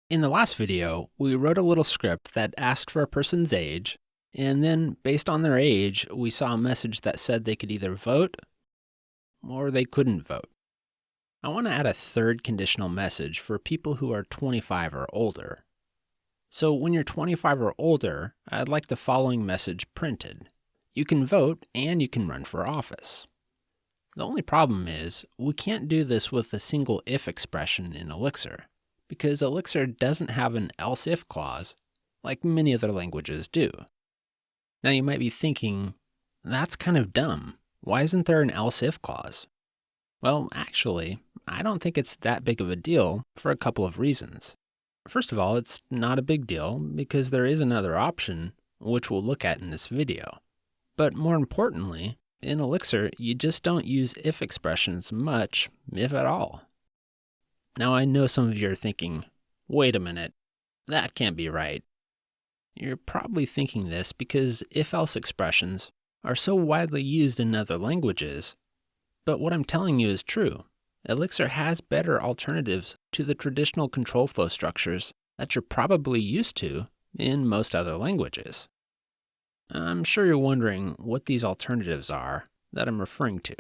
In the last video, we wrote a little script that asked for a person's age, and then based on their age, we saw a message that said they could either vote or they couldn't vote. I want to add a third conditional message for people who are 25 or older. So when you're 25 or older, I'd like the following message printed. You can vote and you can run for office. The only problem is we can't do this with a single if expression in Elixir, because Elixir doesn't have an else-if clause like many other languages do. Now you might be thinking, that's kind of dumb. Why isn't there an else-if clause? Well, actually, I don't think it's that big of a deal for a couple of reasons. First of all, it's not a big deal because there is another option, which we'll look at in this video. But more importantly, in Elixir, you just don't use if expressions much, if at all. Now I know some of you are thinking, wait a minute, that can't be right. You're probably thinking this because if-else expressions are so widely used in other languages, but what I'm telling you is true. Elixir has better alternatives to the traditional control flow structures that you're probably used to in most other languages. I'm sure you're wondering what these alternatives are that I'm referring to.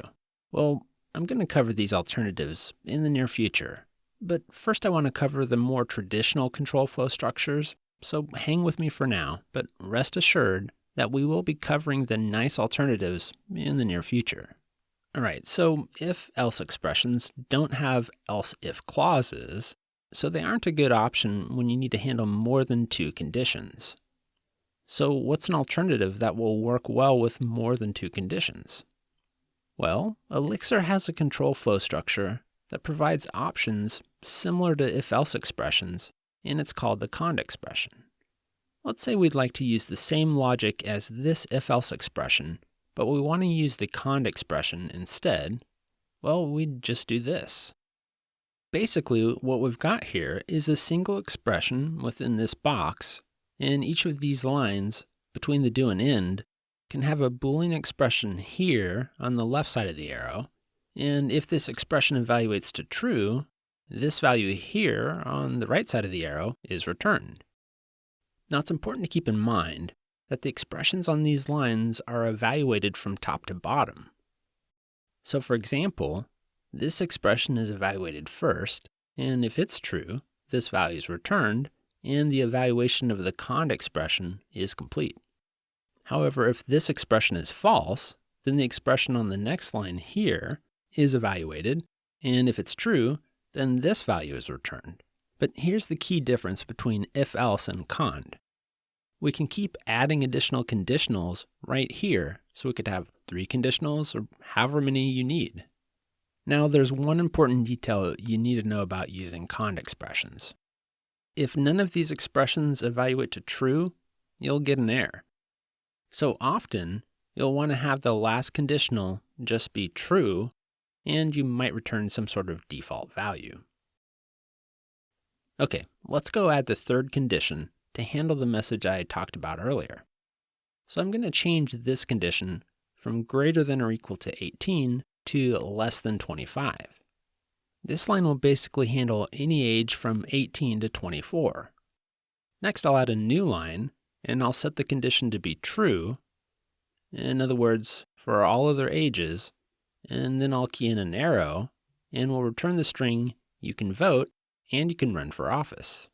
Well, I'm going to cover these alternatives in the near future. But first I want to cover the more traditional control flow structures, so hang with me for now, but rest assured that we will be covering the nice alternatives in the near future. Alright, so if-else expressions don't have else-if clauses, so they aren't a good option when you need to handle more than two conditions. So what's an alternative that will work well with more than two conditions? Well, Elixir has a control flow structure that provides options similar to if-else expressions, and it's called the cond expression. Let's say we'd like to use the same logic as this if-else expression, but we want to use the cond expression instead. Well, we'd just do this. Basically, what we've got here is a single expression within this box, and each of these lines between the do and end can have a Boolean expression here on the left side of the arrow, and if this expression evaluates to true, this value here on the right side of the arrow is returned. Now it's important to keep in mind that the expressions on these lines are evaluated from top to bottom. So for example, this expression is evaluated first, and if it's true, this value is returned, and the evaluation of the cond expression is complete. However, if this expression is false, then the expression on the next line here is evaluated, and if it's true, then this value is returned. But here's the key difference between if-else and cond. We can keep adding additional conditionals right here, so we could have 3 conditionals or however many you need. Now there's one important detail you need to know about using cond expressions. If none of these expressions evaluate to true, you'll get an error. So often, you'll want to have the last conditional just be true, and you might return some sort of default value. Okay, let's go add the third condition to handle the message I talked about earlier. So I'm going to change this condition from greater than or equal to 18 to less than 25. This line will basically handle any age from 18 to 24. Next, I'll add a new line, and I'll set the condition to be true. In other words, for all other ages, and then I'll key in an arrow, and we'll return the string, you can vote, and you can run for office.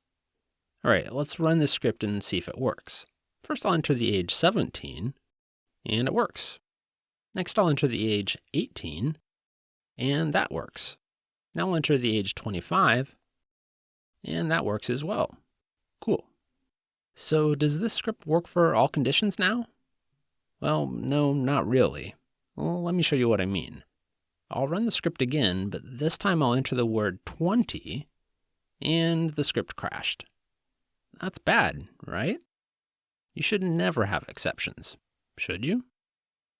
Alright, let's run this script and see if it works. First I'll enter the age 17, and it works. Next I'll enter the age 18, and that works. Now I'll enter the age 25, and that works as well. Cool. So does this script work for all conditions now? Well, no, not really. Well, let me show you what I mean. I'll run the script again, but this time I'll enter the word 20, and the script crashed. That's bad, right? You should never have exceptions, should you?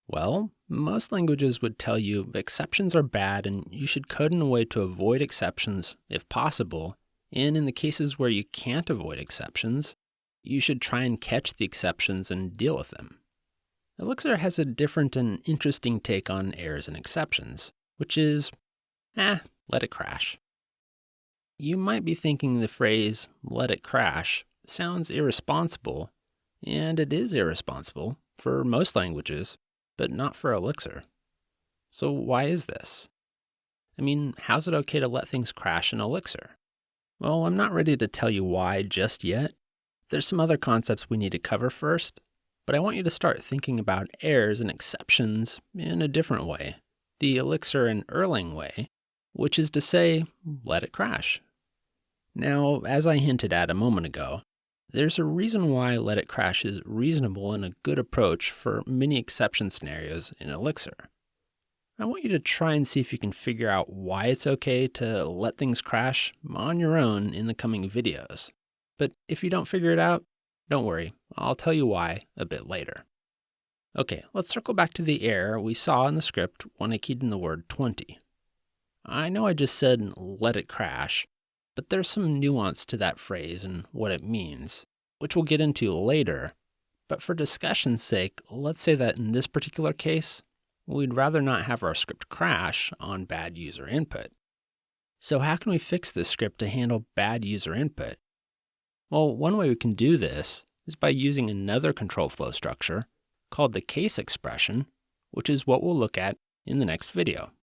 Well, most languages would tell you exceptions are bad and you should code in a way to avoid exceptions if possible, and in the cases where you can't avoid exceptions, you should try and catch the exceptions and deal with them. Elixir has a different and interesting take on errors and exceptions, which is, let it crash. You might be thinking the phrase, let it crash, sounds irresponsible, and it is irresponsible for most languages, but not for Elixir. So why is this? I mean, how's it okay to let things crash in Elixir? Well, I'm not ready to tell you why just yet. There's some other concepts we need to cover first, but I want you to start thinking about errors and exceptions in a different way, the Elixir and Erlang way, which is to say, let it crash. Now, as I hinted at a moment ago, there's a reason why let it crash is reasonable and a good approach for many exception scenarios in Elixir. I want you to try and see if you can figure out why it's okay to let things crash on your own in the coming videos. But if you don't figure it out, don't worry, I'll tell you why a bit later. Okay, let's circle back to the error we saw in the script when I keyed in the word 20. I know I just said let it crash, but there's some nuance to that phrase and what it means, which we'll get into later. But for discussion's sake, let's say that in this particular case, we'd rather not have our script crash on bad user input. So how can we fix this script to handle bad user input? Well, one way we can do this is by using another control flow structure called the case expression, which is what we'll look at in the next video.